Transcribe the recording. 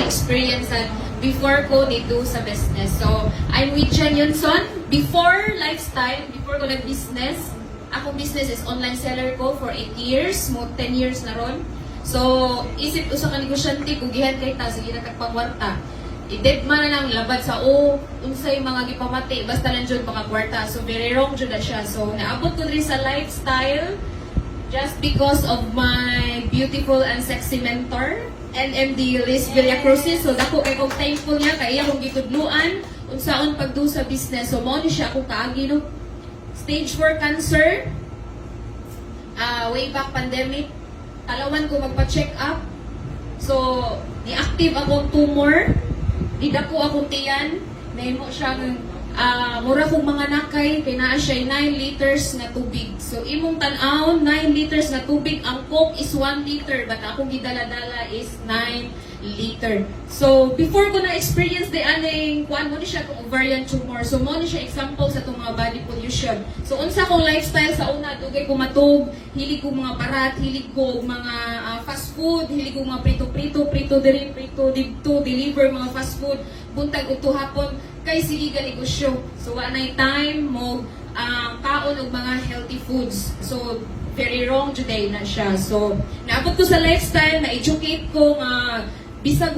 experience before ko dito sa business. So, I'm with Jen Yunson. Before lifestyle, before ko nag-business, akong business is online seller ko for 8 years, mo 10 years na ron. So, isip usa ka negosyante, kung gihan kay ta, sige na kagpangwarta. I-dead man na lang labad sa unsay mga gipamati, basta lang dyan mga kwarta. So, very wrong dyan na siya. So, naabot ko rin sa lifestyle just because of my beautiful and sexy mentor, NMD Liz Villacrucis. So, dako kay kong thankful niya, kaya akong gitudluan, unsaon pagdo sa business. So, mo ni siya akong kaagi, no? Stage 4 cancer, way back pandemic, talawan ko magpa-check up. So, ni-active akong tumor, didako akong tiyan, nahimo siyang mura kong mga nakay, kaya naa siya 9 liters na tubig. So, imong tanaw, 9 liters na tubig, ang Coke is 1 liter, but akong gidala-dala is 9 liter. So, before ko na-experience di aning, kuan mo ni siya kung ovarian tumor. So, mo ni siya example sa itong mga body pollution. So, unsa kong lifestyle sa una, dugay ko matog, hilig ko mga parat, hilig ko mga fast food, hilig ko mga prito-prito, prito diri, prito dito, deliver mga fast food, buntag ug hapon kay sige ga negosyo. So, anay time mo kaon og mga healthy foods. So, very wrong today na siya. So, naabot ko sa lifestyle, na-educate ko nga bisag